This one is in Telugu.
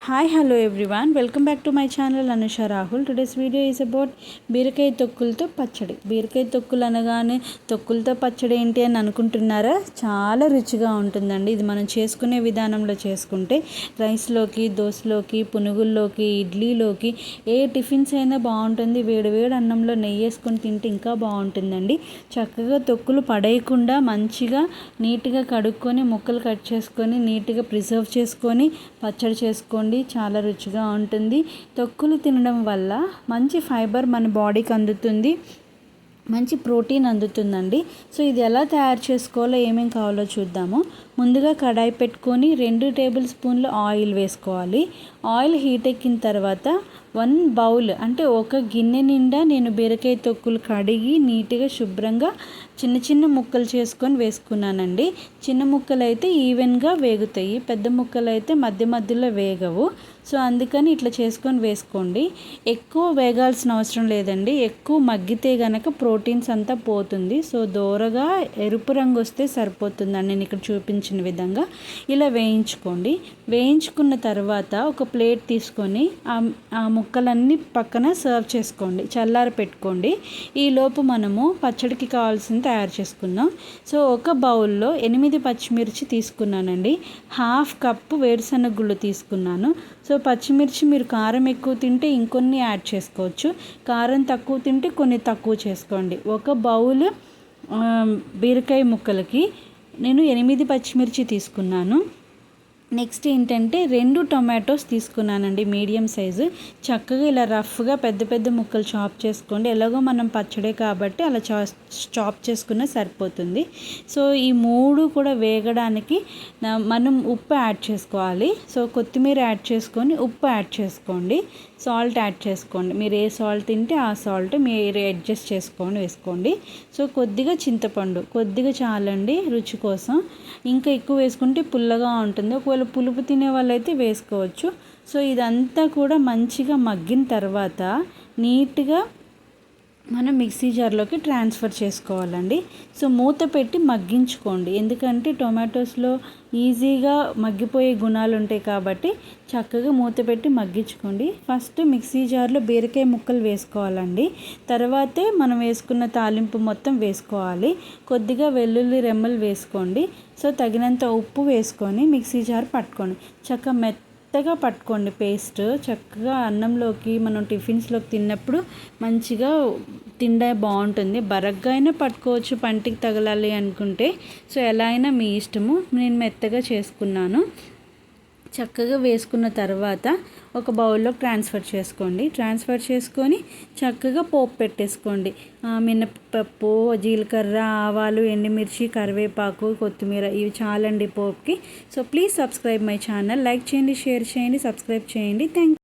Hi, hello everyone. Welcome back to my channel Anusha Rahul. Today's video is about బీరకాయ తొక్కులతో పచ్చడి. బీరకాయ తొక్కులు అనగానే తొక్కులతో పచ్చడి ఏంటి అని అనుకుంటున్నారా? చాలా రుచిగా ఉంటుందండి. ఇది మనం చేసుకునే విధానంలో చేసుకుంటే రైస్లోకి, దోశలోకి, పునుగుల్లోకి, ఇడ్లీలోకి ఏ టిఫిన్స్ అయినా బాగుంటుంది. వేడి వేడి అన్నంలో నెయ్యి వేసుకొని తింటే ఇంకా బాగుంటుందండి. చక్కగా తొక్కులు పడేయకుండా మంచిగా నీట్గా కడుక్కొని ముక్కలు కట్ చేసుకొని నీట్గా ప్రిజర్వ్ చేసుకొని పచ్చడి చేసుకోండి. చాలా రుచిగా ఉంటుంది. తొక్కులు తినడం వల్ల మంచి ఫైబర్ మన బాడీకి అందుతుంది, మంచి ప్రోటీన్ అందుతుందండి. సో ఇది ఎలా తయారు చేసుకోవాలో ఏమేమి కావాలో చూద్దాము. ముందుగా కడాయి పెట్టుకొని 2 టేబుల్ స్పూన్లు ఆయిల్ వేసుకోవాలి. ఆయిల్ హీట్ ఎక్కిన తర్వాత 1 బౌల్ అంటే ఒక గిన్నె నిండా నేను బీరకాయ తొక్కులు కడిగి నీట్గా శుభ్రంగా చిన్న చిన్న ముక్కలు చేసుకొని వేసుకున్నానండి. చిన్న ముక్కలు అయితే ఈవెన్గా వేగుతాయి, పెద్ద ముక్కలు అయితే మధ్య మధ్యలో వేగవు. సో అందుకని ఇట్లా చేసుకొని వేసుకోండి. ఎక్కువ వేగాల్సిన అవసరం లేదండి. ఎక్కువ మగ్గితే కనుక ప్రోటీన్స్ అంతా పోతుంది. సో దోరగా ఎరుపు రంగు వస్తే సరిపోతుందండి. నేను ఇక్కడ చూపించిన విధంగా ఇలా వేయించుకోండి. వేయించుకున్న తర్వాత ఒక ప్లేట్ తీసుకొని ఆ ముక్కలన్నీ పక్కన సర్వ్ చేసుకోండి, చల్లారి పెట్టుకోండి. ఈలోపు మనము పచ్చడికి కావాల్సింది తయారు చేసుకుందాం. సో ఒక బౌల్లో 8 పచ్చిమిర్చి తీసుకున్నానండి. 1/2 కప్పు వేరుశనగ గుళ్ళు తీసుకున్నాను. సో పచ్చిమిర్చి మీరు కారం ఎక్కువ తింటే ఇంకొన్ని యాడ్ చేసుకోవచ్చు, కారం తక్కువ తింటే కొన్ని తక్కువ చేసుకోండి. ఒక బౌల్ బీరకాయ ముక్కలకి నేను 8 పచ్చిమిర్చి తీసుకున్నాను. నెక్స్ట్ ఏంటంటే 2 టొమాటోస్ తీసుకున్నానండి, మీడియం సైజు. చక్కగా ఇలా రఫ్గా పెద్ద పెద్ద ముక్కలు చాప్ చేసుకోండి. ఎలాగో మనం పచ్చడే కాబట్టి అలా చాప్ చేసుకున్న సరిపోతుంది. సో ఈ 3 కూడా వేగడానికి మనం ఉప్పు యాడ్ చేసుకోవాలి. సో కొత్తిమీర యాడ్ చేసుకొని ఉప్పు యాడ్ చేసుకోండి, సాల్ట్ యాడ్ చేసుకోండి. మీరు ఏ సాల్ట్ తింటే ఆ సాల్ట్ మీరు అడ్జస్ట్ చేసుకొని వేసుకోండి. సో కొద్దిగా చింతపండు, కొద్దిగా చాలండి రుచి కోసం. ఇంకా ఎక్కువ వేసుకుంటే పుల్లగా ఉంటుంది. ఒకవేళ పులుపు తినే వాళ్ళైతే వేసుకోవచ్చు. సో ఇదంతా కూడా మంచిగా మగ్గిన తర్వాత నీట్గా మనం మిక్సీ జార్లోకి ట్రాన్స్ఫర్ చేసుకోవాలండి. సో మూత పెట్టి మగ్గించుకోండి, ఎందుకంటే టొమాటోస్లో ఈజీగా మగ్గిపోయే గుణాలు ఉంటాయి కాబట్టి చక్కగా మూత పెట్టి మగ్గించుకోండి. ఫస్ట్ మిక్సీ జార్లో బీరకాయ ముక్కలు వేసుకోవాలండి. తర్వాతే మనం వేసుకున్న తాలింపు మొత్తం వేసుకోవాలి. కొద్దిగా వెల్లుల్లి రెమ్మలు వేసుకోండి. సో తగినంత ఉప్పు వేసుకొని మిక్సీ జార్ పట్టుకోండి. మెత్తగా పట్టుకోండి పేస్ట్. చక్కగా అన్నంలోకి మనం టిఫిన్స్లోకి తిన్నప్పుడు మంచిగా తిండే బాగుంటుంది. బరగ్గా అయినా పట్టుకోవచ్చు పంటికి తగలాలి అనుకుంటే. సో ఎలా అయినా మీ ఇష్టము. నేను మెత్తగా చేసుకున్నాను. చక్కగా వేసుకున్న తర్వాత ఒక బౌల్లో ట్రాన్స్ఫర్ చేసుకోండి. ట్రాన్స్ఫర్ చేసుకొని చక్కగా పోపు పెట్టేసుకోండి. మినపప్పు, జీలకర్ర, ఆవాలు, ఎండుమిర్చి, కరివేపాకు, కొత్తిమీర ఇవి చాలండి పోపుకి. So please subscribe my channel. Like చేయండి, షేర్ చేయండి, సబ్స్క్రైబ్ చేయండి. థ్యాంక్